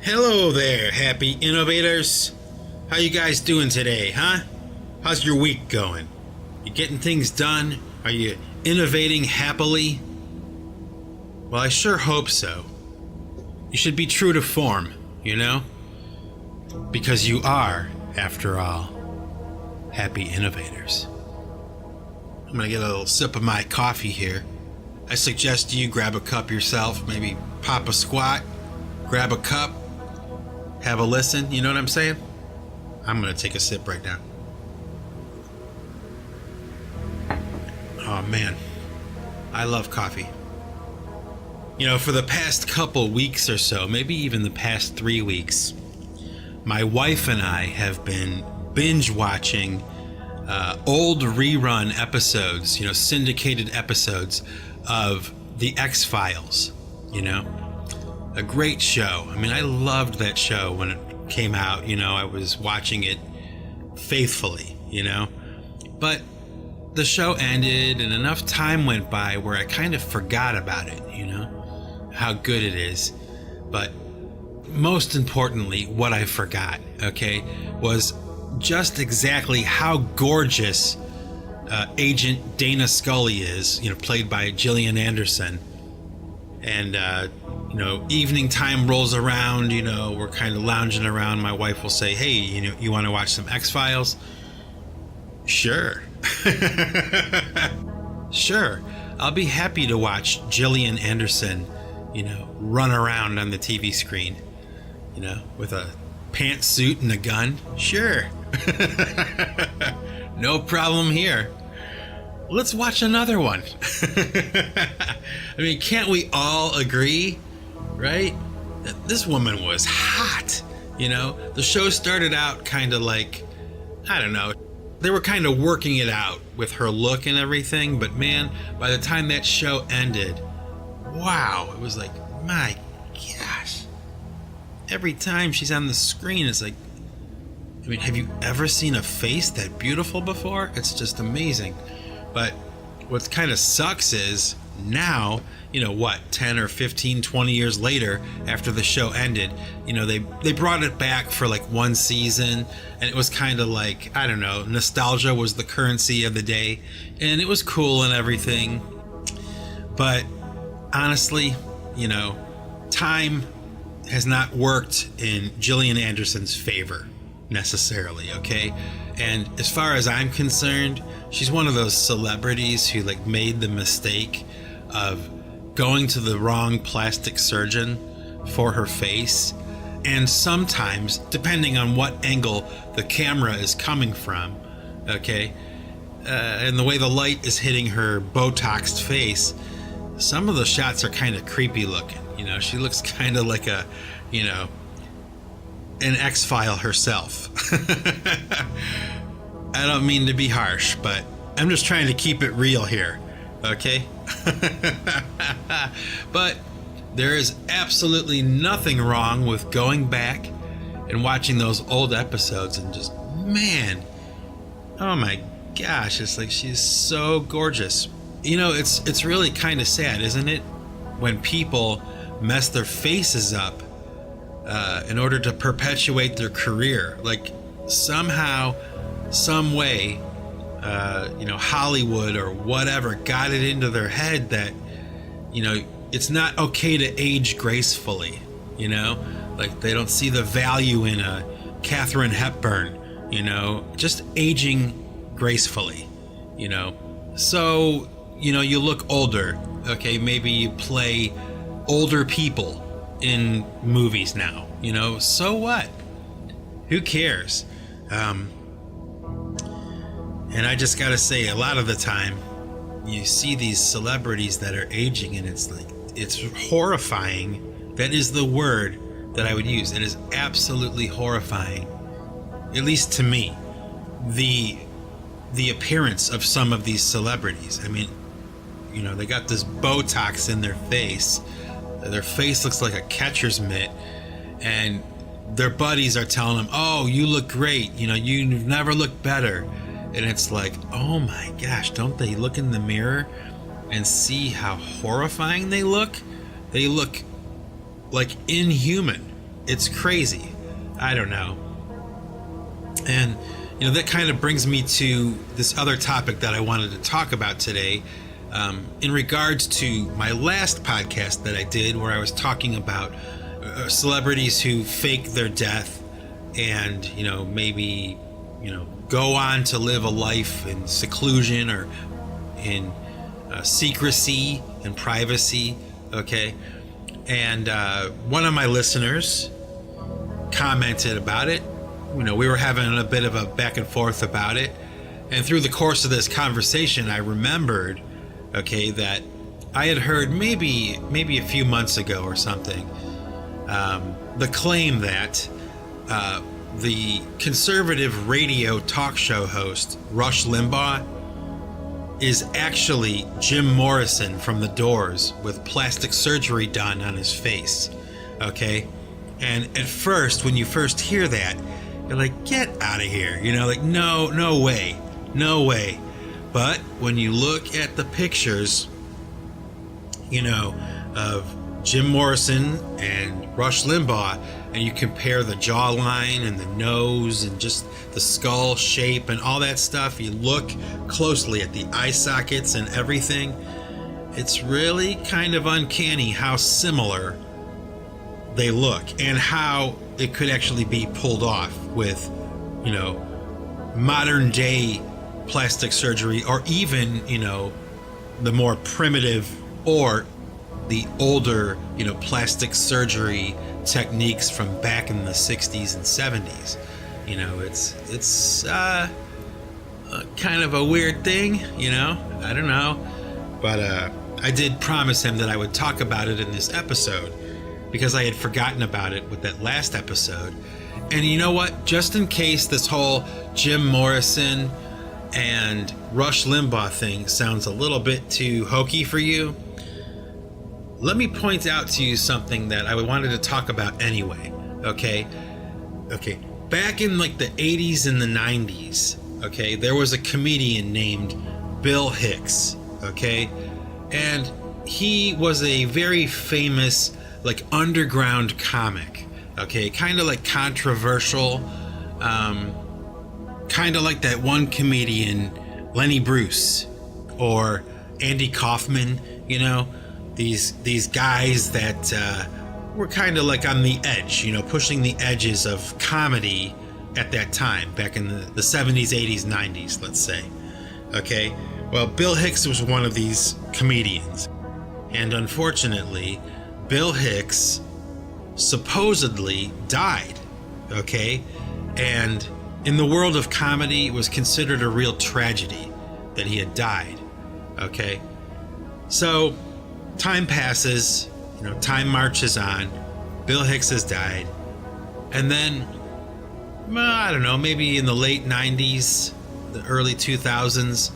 Hello there, happy innovators. How you guys doing today, huh? How's your week going? You getting things done? Are you innovating happily? Well, I sure hope so. You should be true to form, you know? Because you are, after all, happy innovators. I'm gonna get a little sip of my coffee here. I suggest you grab a cup yourself, maybe pop a squat, grab a cup, have a listen, you know what I'm saying? I'm gonna take a sip right now. Oh man, I love coffee. You know, for the past couple weeks or so, maybe even the past 3 weeks, my wife and I have been binge watching old rerun episodes, you know, syndicated episodes of The X-Files, you know? A great show. I mean, I loved that show when it came out, you know, I was watching it faithfully, you know? But the show ended and enough time went by where I kind of forgot about it, you know, how good it is. But most importantly, what I forgot, okay, was just exactly how gorgeous Agent Dana Scully is, you know, played by Gillian Anderson. And, you know, evening time rolls around, you know, we're kind of lounging around. My wife will say, hey, you know, you want to watch some X-Files? Sure. Sure. I'll be happy to watch Gillian Anderson, you know, run around on the TV screen, you know, with a pantsuit and a gun. Sure. No problem here. Let's watch another one. I mean, can't we all agree, right? That this woman was hot, you know? The show started out kind of like, I don't know, they were kind of working it out with her look and everything, but man, by the time that show ended, wow, it was like, my gosh. Every time she's on the screen, it's like, I mean, have you ever seen a face that beautiful before? It's just amazing. But what kind of sucks is now, you know, what, 10 or 15, 20 years later after the show ended, you know, they brought it back for like one season, and it was kind of like, I don't know, nostalgia was the currency of the day, and it was cool and everything. But honestly, you know, time has not worked in Gillian Anderson's favor necessarily, okay? And as far as I'm concerned, she's one of those celebrities who like made the mistake of going to the wrong plastic surgeon for her face. And sometimes, depending on what angle the camera is coming from, okay, and the way the light is hitting her Botoxed face, some of the shots are kind of creepy looking. You know, she looks kind of like a, you know, an X-File herself. I don't mean to be harsh, but I'm just trying to keep it real here, okay? But there is absolutely nothing wrong with going back and watching those old episodes and just, man, oh my gosh, it's like she's so gorgeous. You know, it's really kind of sad, isn't it? When people mess their faces up in order to perpetuate their career. Like somehow, some way, you know, Hollywood or whatever got it into their head that, you know, it's not okay to age gracefully, you know? Like they don't see the value in a Katharine Hepburn, you know, just aging gracefully, you know? So, you know, you look older, okay? Maybe you play older people in movies now, you know, so what? Who cares? And I just gotta say, a lot of the time you see these celebrities that are aging and it's like, it's horrifying. That is the word that I would use. It is absolutely horrifying, at least to me, the appearance of some of these celebrities. I mean, you know, they got this Botox in their face. Their face looks like a catcher's mitt, and their buddies are telling them, oh, you look great, you know, you've never looked better. And it's like, oh my gosh, don't they look in the mirror and see how horrifying they look? They look like inhuman. It's crazy. I don't know. And, that kind of brings me to this other topic that I wanted to talk about today, in regards to my last podcast that I did, where I was talking about celebrities who fake their death and, maybe, go on to live a life in seclusion or in secrecy and privacy. Okay. And one of my listeners commented about it. We were having a bit of a back and forth about it. And through the course of this conversation, I remembered, okay, that I had heard maybe a few months ago or something, the claim that the conservative radio talk show host, Rush Limbaugh, is actually Jim Morrison from The Doors with plastic surgery done on his face. Okay? And at first, when you first hear that, you're like, get out of here. Like, no way. No way. But when you look at the pictures, of Jim Morrison and Rush Limbaugh, and you compare the jawline and the nose and just the skull shape and all that stuff, you look closely at the eye sockets and everything, it's really kind of uncanny how similar they look and how it could actually be pulled off with, modern day plastic surgery, or even, the more primitive or the older, plastic surgery techniques from back in the 60s and 70s. It's kind of a weird thing, I don't know. But I did promise him that I would talk about it in this episode, because I had forgotten about it with that last episode. And you know what? Just in case this whole Jim Morrison and Rush Limbaugh thing sounds a little bit too hokey for you, let me point out to you something that I wanted to talk about anyway. Okay. Back in like the 80s and the 90s, okay, there was a comedian named Bill Hicks, okay? And he was a very famous, like, underground comic, okay? Kind of like controversial, kind of like that one comedian, Lenny Bruce, or Andy Kaufman, these guys that were kind of like on the edge, pushing the edges of comedy at that time, back in the 70s, 80s, 90s, let's say. Okay, well, Bill Hicks was one of these comedians. And unfortunately, Bill Hicks supposedly died, okay? And in the world of comedy, it was considered a real tragedy that he had died, okay? So, time passes, time marches on. Bill Hicks has died. And then, I don't know, maybe in the late 90s, the early 2000s,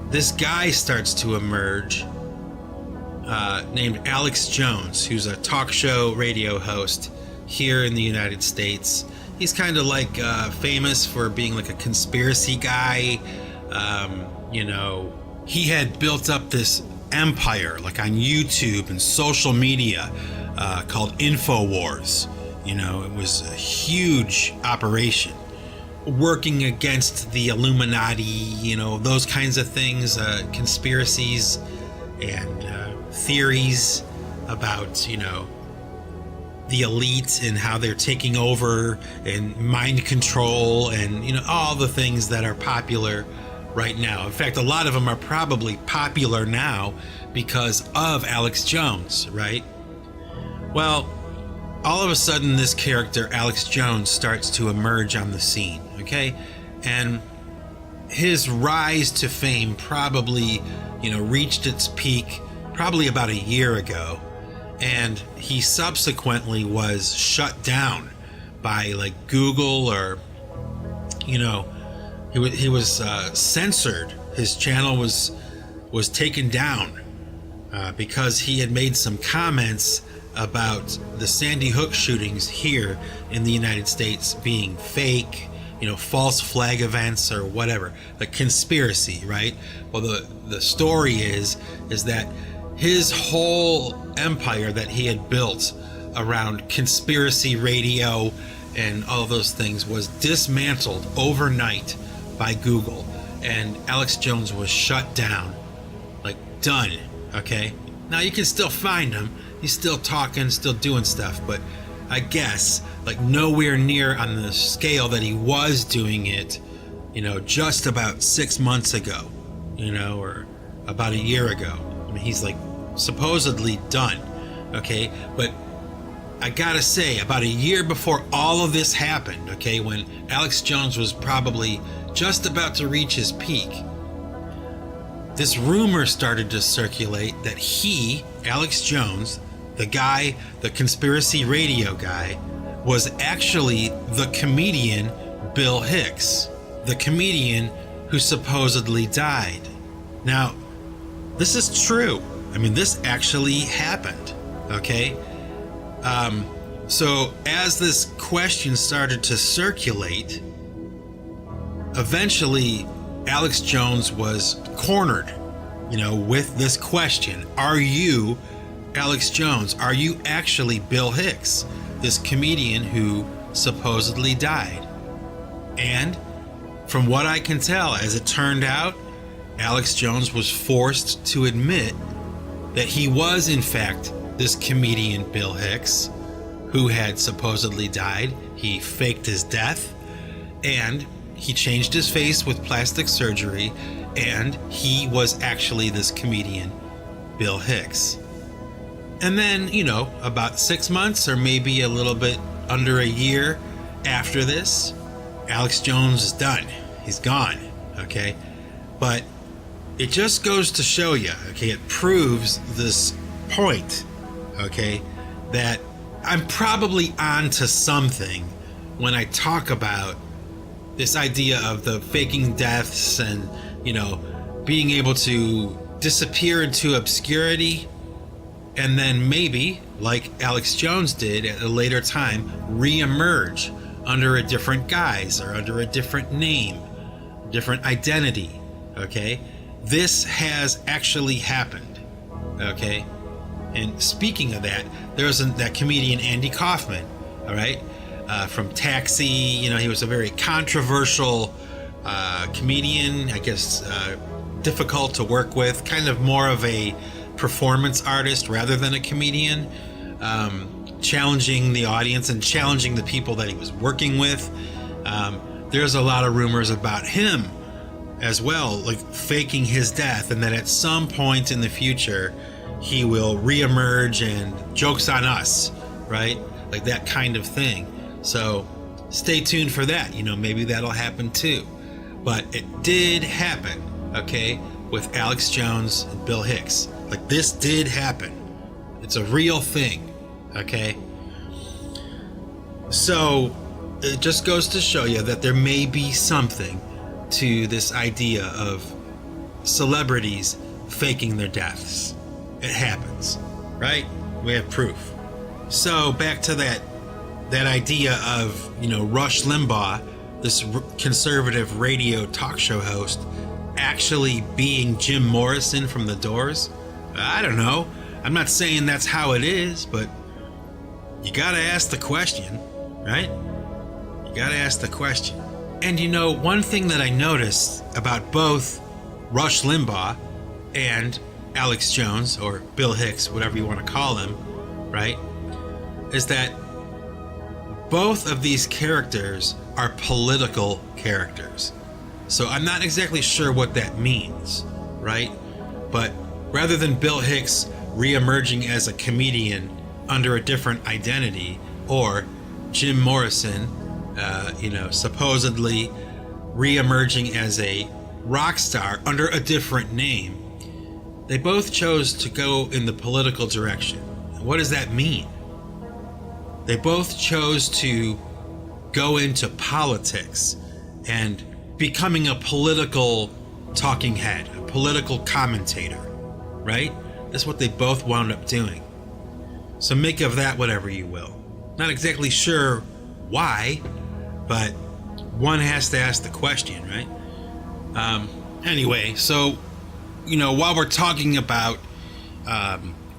this guy starts to emerge, named Alex Jones, who's a talk show radio host here in the United States. He's kind of like famous for being like a conspiracy guy. He had built up this empire, like on YouTube and social media, called InfoWars. It was a huge operation, working against the Illuminati, those kinds of things, conspiracies and theories about, the elite and how they're taking over, and mind control, and, all the things that are popular right now. In fact, a lot of them are probably popular now because of Alex Jones, right? Well, all of a sudden, this character, Alex Jones, starts to emerge on the scene, okay? And his rise to fame probably, reached its peak probably about a year ago. And he subsequently was shut down by like Google, or, he was censored. His channel was taken down because he had made some comments about the Sandy Hook shootings here in the United States being fake, false flag events or whatever, a conspiracy, right? Well, the story is that his whole empire that he had built around conspiracy radio and all those things was dismantled overnight by Google, and Alex Jones was shut down, like done. Okay, now you can still find him, he's still talking, still doing stuff, but I guess like nowhere near on the scale that he was doing it, just about 6 months ago, or about a year ago. I mean, he's like supposedly done. Okay, but I gotta say, about a year before all of this happened, okay, when Alex Jones was probably just about to reach his peak, this rumor started to circulate that he, Alex Jones, the conspiracy radio guy, was actually the comedian Bill Hicks, the comedian who supposedly died. Now, this is true. I mean, this actually happened, okay? So as this question started to circulate, eventually Alex Jones was cornered, with this question. Are you Alex Jones? Are you actually Bill Hicks, this comedian who supposedly died? And from what I can tell, as it turned out, Alex Jones was forced to admit that he was in fact this comedian Bill Hicks, who had supposedly died. He faked his death, and he changed his face with plastic surgery, and he was actually this comedian Bill Hicks. And then, about 6 months or maybe a little bit under a year after this, Alex Jones is done. He's gone, okay? But it just goes to show you, okay, it proves this point, okay, that I'm probably onto something when I talk about this idea of the faking deaths and, being able to disappear into obscurity and then maybe, like Alex Jones did at a later time, re-emerge under a different guise or under a different name, different identity, okay? This has actually happened, okay? And speaking of that, there's that comedian Andy Kaufman, all right, from Taxi. He was a very controversial comedian, I guess, difficult to work with, kind of more of a performance artist rather than a comedian, challenging the audience and challenging the people that he was working with. There's a lot of rumors about him as well, like faking his death, and that at some point in the future he will reemerge and jokes on us, right? Like that kind of thing. So stay tuned for that. Maybe that'll happen too. But it did happen, okay, with Alex Jones and Bill Hicks. Like this did happen. It's a real thing, okay? So it just goes to show you that there may be something to this idea of celebrities faking their deaths. It happens, right? We have proof. So back to that idea of, Rush Limbaugh, this conservative radio talk show host, actually being Jim Morrison from The Doors. I don't know. I'm not saying that's how it is, but you gotta ask the question, right? You gotta ask the question. And one thing that I noticed about both Rush Limbaugh and Alex Jones, or Bill Hicks, whatever you want to call him, right, is that both of these characters are political characters. So I'm not exactly sure what that means, right? But rather than Bill Hicks re-emerging as a comedian under a different identity, or Jim Morrison, supposedly re-emerging as a rock star under a different name, they both chose to go in the political direction. What does that mean? They both chose to go into politics and becoming a political talking head, a political commentator, right? That's what they both wound up doing. So make of that whatever you will. Not exactly sure why, but one has to ask the question, right? Anyway, so, while we're talking about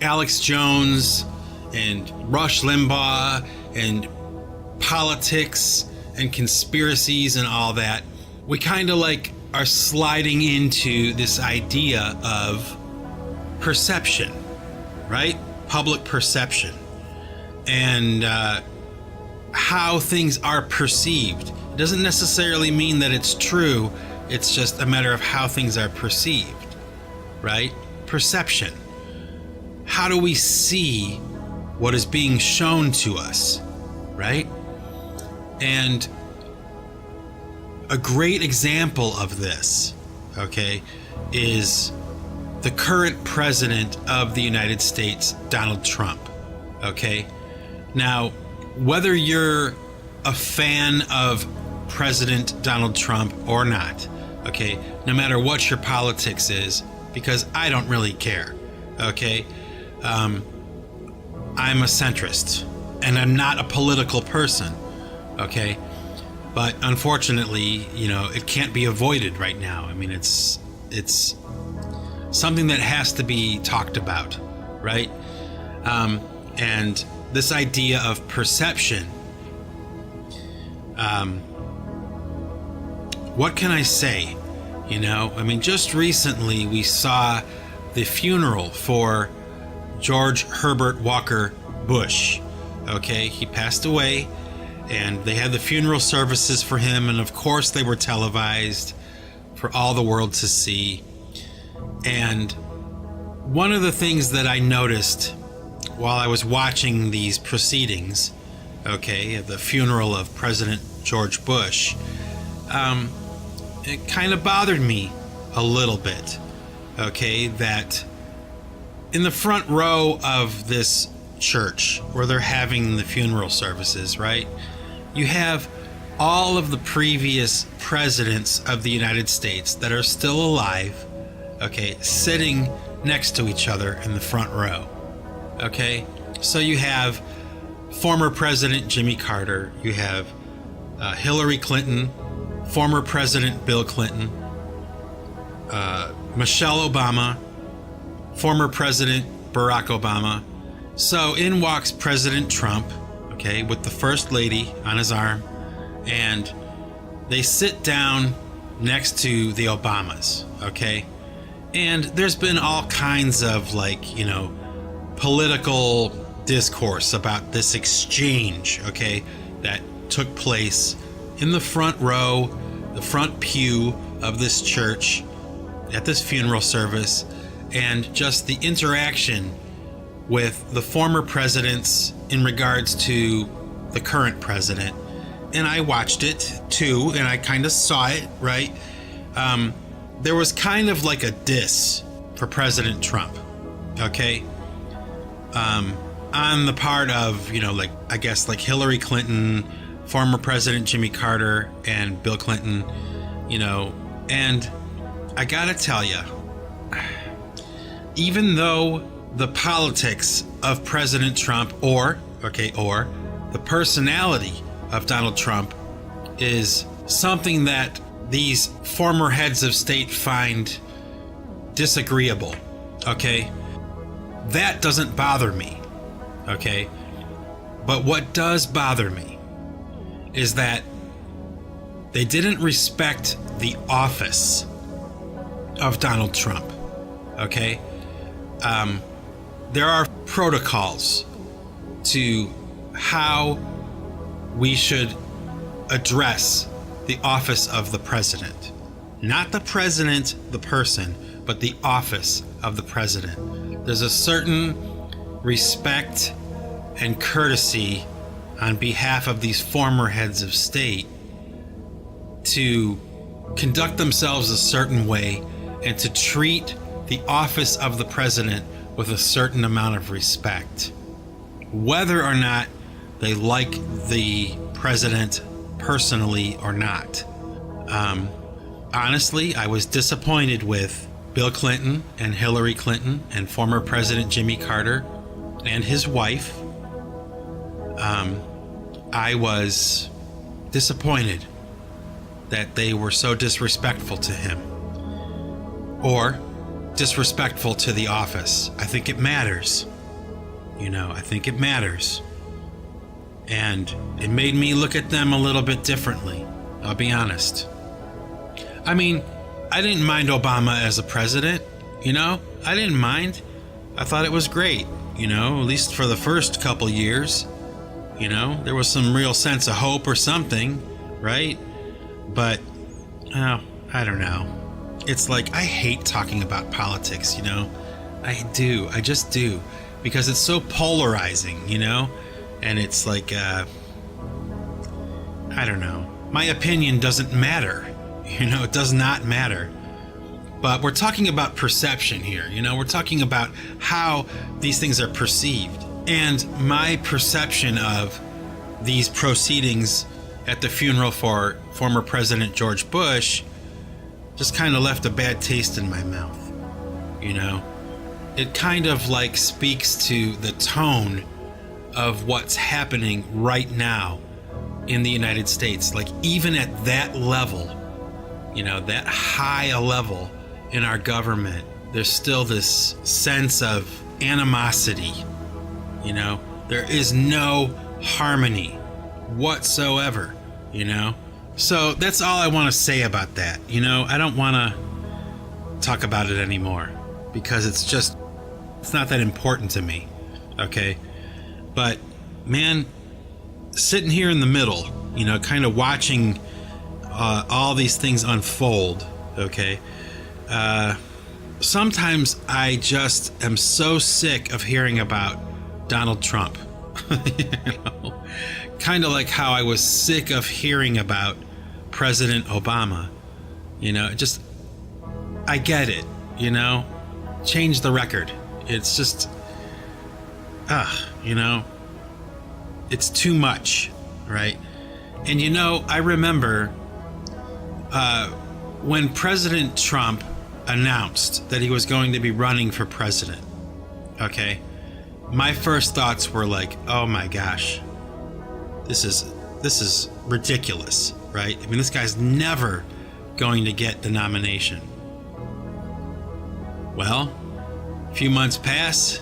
Alex Jones and Rush Limbaugh and politics and conspiracies and all that, we kind of like are sliding into this idea of perception, right? Public perception, and how things are perceived. It doesn't necessarily mean that it's true. It's just a matter of how things are perceived, right? Perception. How do we see what is being shown to us, right? And a great example of this, okay, is the current president of the United States, Donald Trump, okay? Now, whether you're a fan of President Donald Trump or not, okay, no matter what your politics is, because I don't really care, okay? I'm a centrist, and I'm not a political person, okay? But unfortunately, you know, it can't be avoided right now. I mean, it's something that has to be talked about, right? And this idea of perception, what can I say? You know, I mean, just recently we saw the funeral for George Herbert Walker Bush. Okay, he passed away, and they had the funeral services for him, and of course they were televised for all the world to see. And one of the things that I noticed while I was watching these proceedings, okay, at the funeral of President George Bush, it kind of bothered me a little bit, okay, that in the front row of this church where they're having the funeral services, right, you have all of the previous presidents of the United States that are still alive, okay, sitting next to each other in the front row, okay? So you have former President Jimmy Carter, you have Hillary Clinton, former President Bill Clinton, Michelle Obama, former President Barack Obama. So in walks President Trump, okay, with the First Lady on his arm, and they sit down next to the Obamas, okay? And there's been all kinds of, like, you know, political discourse about this exchange, okay, that took place in the front row, the front pew of this church at this funeral service, and just the interaction with the former presidents in regards to the current president. And I watched it too, and I kind of saw it, right? There was kind of like a diss for President Trump, okay? On the part of, you know, like, I guess like Hillary Clinton, former President Jimmy Carter, and Bill Clinton, you know. And I gotta tell you, even though the politics of President Trump or the personality of Donald Trump is something that these former heads of state find disagreeable, okay, that doesn't bother me, okay? But what does bother me is that they didn't respect the office of Donald Trump, okay? There are protocols to how we should address the office of the president. Not the president, the person, but the office of the president. There's a certain respect and courtesy on behalf of these former heads of state to conduct themselves a certain way and to treat the office of the president with a certain amount of respect, whether or not they like the president personally or not. Honestly, I was disappointed with Bill Clinton and Hillary Clinton and former President Jimmy Carter and his wife. I was disappointed that they were so disrespectful to him or disrespectful to the office. I think it matters. I think it matters. And it made me look at them a little bit differently, I'll be honest. I mean, I didn't mind Obama as a president, I didn't mind. I thought it was great, at least for the first couple years. There was some real sense of hope or something, right? But, I don't know. It's like, I hate talking about politics, I do. I just do. Because it's so polarizing, And it's like, I don't know. My opinion doesn't matter. It does not matter. But we're talking about perception here. We're talking about how these things are perceived. And my perception of these proceedings at the funeral for former President George Bush just kind of left a bad taste in my mouth. It kind of like speaks to the tone of what's happening right now in the United States. Like, even at that level, that high a level in our government, there's still this sense of animosity. There is no harmony whatsoever, So that's all I want to say about that. I don't want to talk about it anymore because it's not that important to me. Okay. But man, sitting here in the middle, kind of watching all these things unfold. Okay. Sometimes I just am so sick of hearing about Donald Trump. Kind of like how I was sick of hearing about President Obama. I get it, change the record. It's just, it's too much, right? And I remember when President Trump announced that he was going to be running for president, okay, my first thoughts were like, oh my gosh, this is ridiculous, right? I mean, this guy's never going to get the nomination. Well, a few months pass,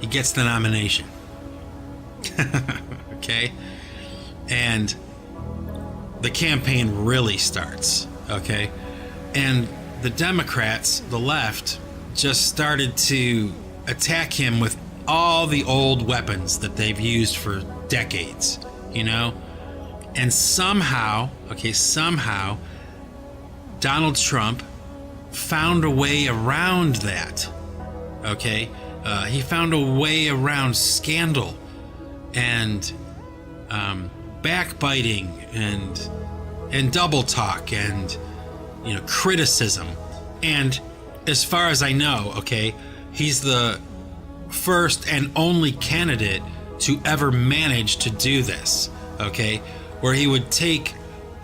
he gets the nomination. Okay? And the campaign really starts, okay? And the Democrats, the left, just started to attack him with all the old weapons that they've used for decades, And somehow, Donald Trump found a way around that, okay? He found a way around scandal and backbiting and double talk and criticism. And as far as I know, okay, he's the first and only candidate to ever manage to do this, okay, where he would take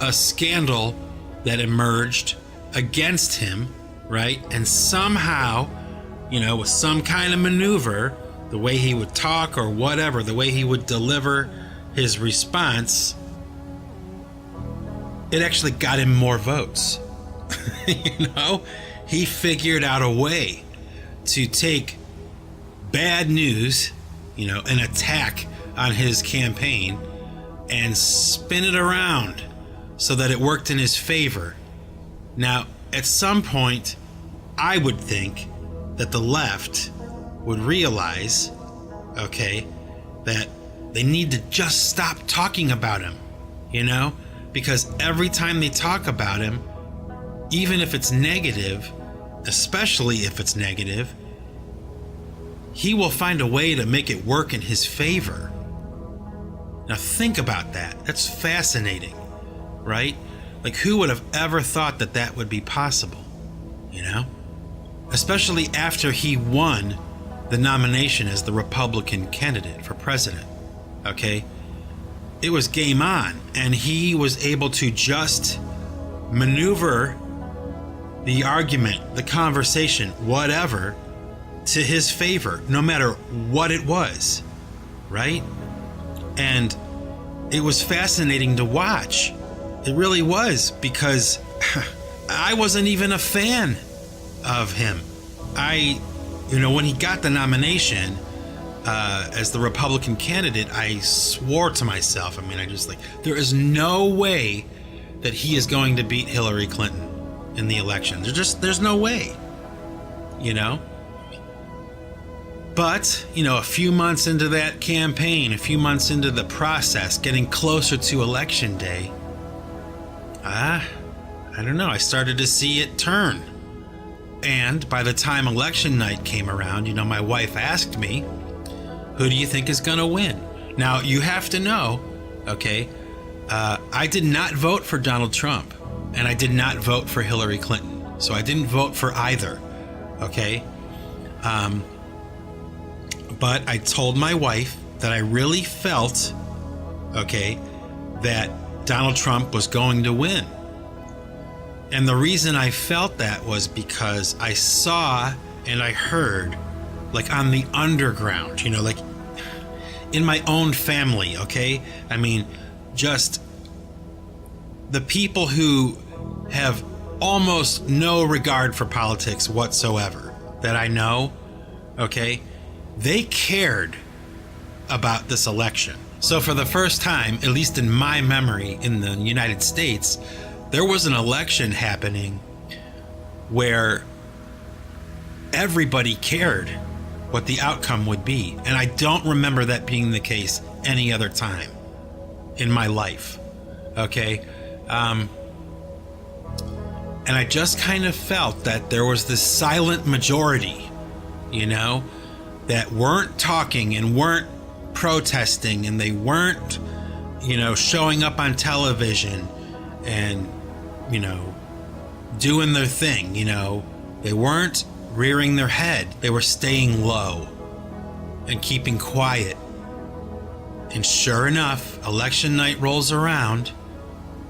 a scandal that emerged against him, right, and somehow, with some kind of maneuver, the way he would talk or whatever, the way he would deliver his response, it actually got him more votes. He figured out a way to take bad news, an attack on his campaign, and spin it around so that it worked in his favor. Now, at some point, I would think that the left would realize, okay, that they need to just stop talking about him, because every time they talk about him, even if it's negative, especially if it's negative, he will find a way to make it work in his favor. Now think about that. That's fascinating, right? Like, who would have ever thought that that would be possible, Especially after he won the nomination as the Republican candidate for president, okay? It was game on, and he was able to just maneuver the argument, the conversation, whatever, to his favor, no matter what it was, right? And it was fascinating to watch. It really was, because I wasn't even a fan of him. When he got the nomination, as the Republican candidate, I swore to myself. I mean, I just there is no way that he is going to beat Hillary Clinton in the election. There's no way, But, a few months into that campaign, a few months into the process, getting closer to election day, I don't know, I started to see it turn. And by the time election night came around, my wife asked me, who do you think is going to win? Now, you have to know, okay, I did not vote for Donald Trump, and I did not vote for Hillary Clinton. So I didn't vote for either, okay? But I told my wife that I really felt, okay, that Donald Trump was going to win. And the reason I felt that was because I saw and I heard, on the underground, in my own family, okay? I mean, just the people who have almost no regard for politics whatsoever that I know, okay? They cared about this election. So for the first time, at least in my memory in the United States, there was an election happening where everybody cared what the outcome would be. And I don't remember that being the case any other time in my life. Okay? And I just kind of felt that there was this silent majority, that weren't talking and weren't protesting, and they weren't, showing up on television and, doing their thing, They weren't rearing their head. They were staying low and keeping quiet. And sure enough, election night rolls around,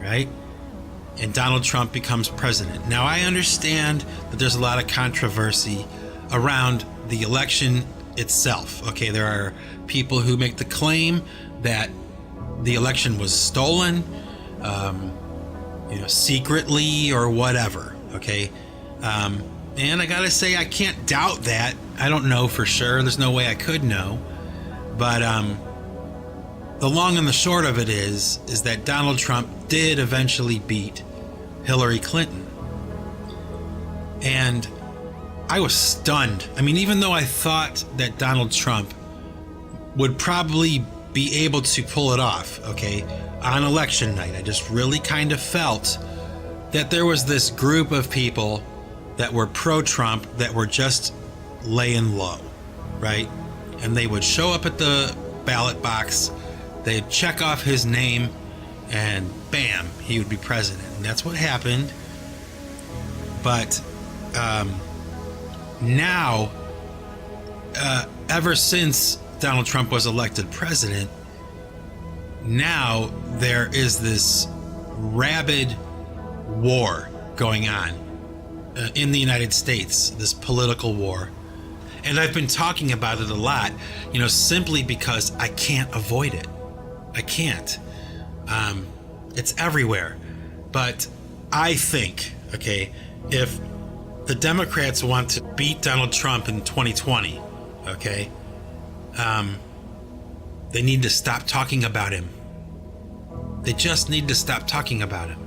right? And Donald Trump becomes president. Now, I understand that there's a lot of controversy around the election itself. Okay, there are people who make the claim that the election was stolen, secretly or whatever. Okay, and I gotta say, I can't doubt that. I don't know for sure. There's no way I could know. But the long and the short of it is that Donald Trump did eventually beat Hillary Clinton. And I was stunned. I mean, even though I thought that Donald Trump would probably be able to pull it off, okay, on election night, I just really kind of felt that there was this group of people that were pro-Trump that were just laying low, right? And they would show up at the ballot box, they'd check off his name, and bam, he would be president. And that's what happened. But now, ever since Donald Trump was elected president, now there is this rabid war going on in the United States, this political war. And I've been talking about it a lot, simply because I can't avoid it. I can't. It's everywhere. But I think, okay, if the Democrats want to beat Donald Trump in 2020, okay, they need to stop talking about him. They just need to stop talking about him.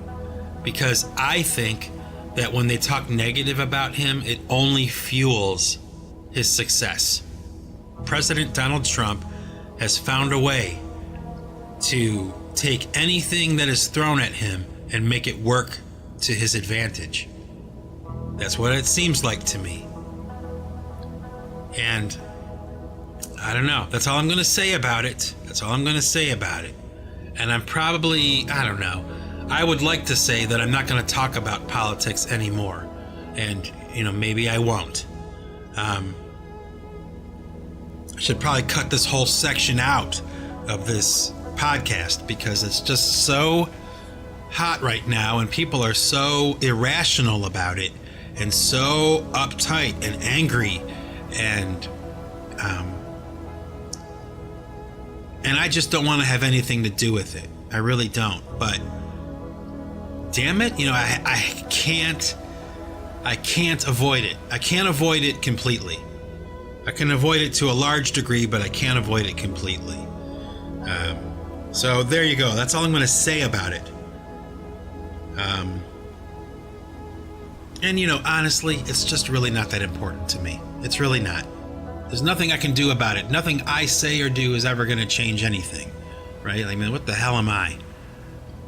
Because I think that when they talk negative about him, it only fuels his success. President Donald Trump has found a way to take anything that is thrown at him and make it work to his advantage. That's what it seems like to me. And I don't know. That's all I'm going to say about it. That's all I'm going to say about it. And I'm probably, I don't know. I would like to say that I'm not going to talk about politics anymore. And, maybe I won't. I should probably cut this whole section out of this podcast because it's just so hot right now and people are so irrational about it and so uptight and angry and I just don't want to have anything to do with it. I really don't. But damn it, I can't avoid it. I can't avoid it completely. I can avoid it to a large degree, but I can't avoid it completely. So there you go. That's all I'm going to say about it. And, honestly, it's just really not that important to me. It's really not. There's nothing I can do about it. Nothing I say or do is ever going to change anything, right? I mean, what the hell am I?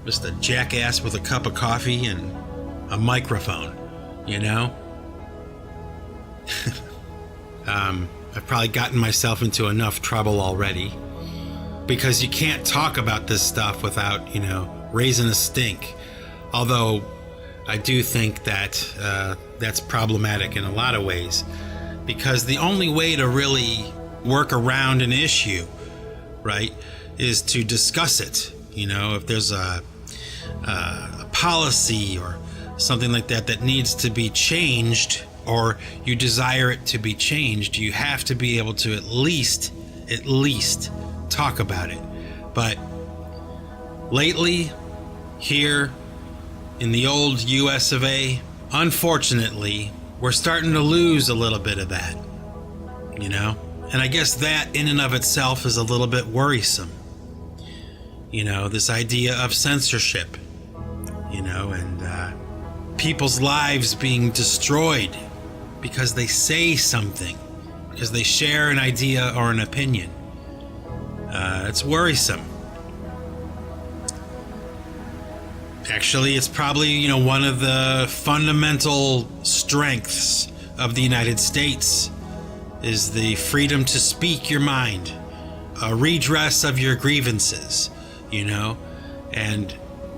Just a jackass with a cup of coffee and a microphone, I've probably gotten myself into enough trouble already, because you can't talk about this stuff without, raising a stink. Although I do think that that's problematic in a lot of ways, because the only way to really work around an issue, right, is to discuss it. If there's a policy or something like that needs to be changed, or you desire it to be changed, you have to be able to at least talk about it. But lately, here in the old US of A, unfortunately, we're starting to lose a little bit of that, And I guess that in and of itself is a little bit worrisome. This idea of censorship, and people's lives being destroyed because they say something, because they share an idea or an opinion. It's worrisome. Actually, it's probably, one of the fundamental strengths of the United States is the freedom to speak your mind, a redress of your grievances, and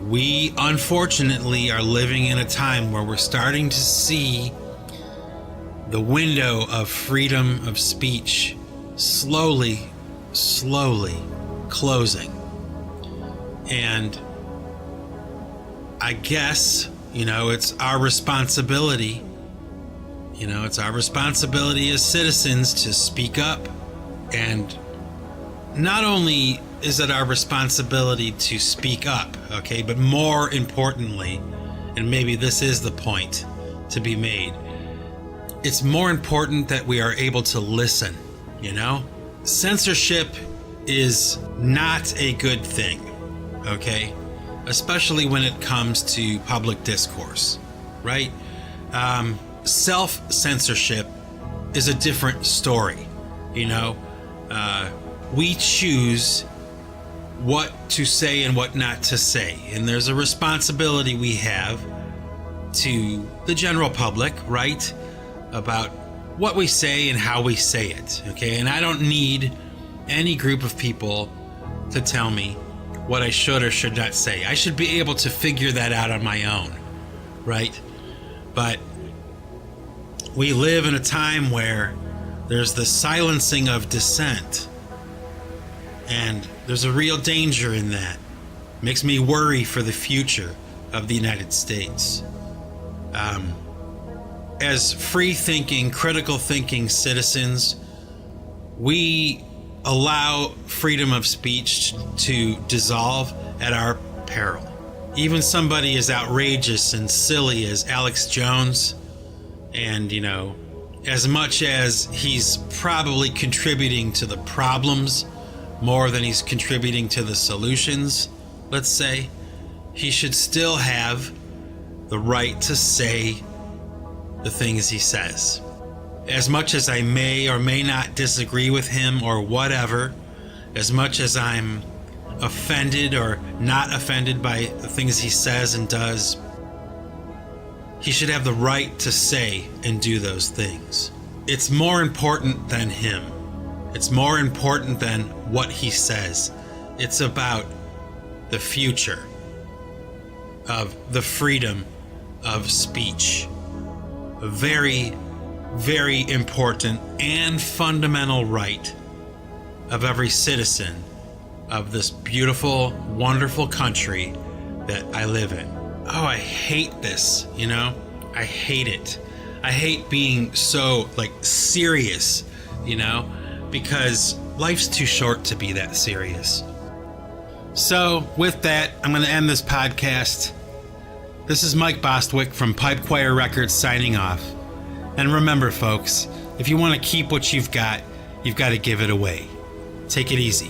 we unfortunately are living in a time where we're starting to see the window of freedom of speech slowly closing. And I guess, it's our responsibility, it's our responsibility as citizens to speak up. And not only is it our responsibility to speak up, okay, but more importantly, and maybe this is the point to be made, it's more important that we are able to listen, Censorship is not a good thing, okay? Especially when it comes to public discourse, right? Self-censorship is a different story, we choose what to say and what not to say, and there's a responsibility we have to the general public, right, about what we say and how we say it, okay? And I don't need any group of people to tell me what I should or should not say. I should be able to figure that out on my own, right? But we live in a time where there's the silencing of dissent, and there's a real danger in that. It makes me worry for the future of the United States. As free-thinking, critical-thinking citizens, we allow freedom of speech to dissolve at our peril. Even somebody as outrageous and silly as Alex Jones, and, as much as he's probably contributing to the problems more than he's contributing to the solutions, let's say, he should still have the right to say the things he says. As much as I may or may not disagree with him or whatever, as much as I'm offended or not offended by the things he says and does, he should have the right to say and do those things. It's more important than him. It's more important than what he says. It's about the future of the freedom of speech. A very, very important and fundamental right of every citizen of this beautiful, wonderful country that I live in. Oh, I hate this, I hate it. I hate being so, serious, because life's too short to be that serious. So, with that, I'm going to end this podcast. This is Mike Bostwick from Pipe Choir Records signing off. And remember, folks, If you want to keep what you've got to give it away. Take it easy.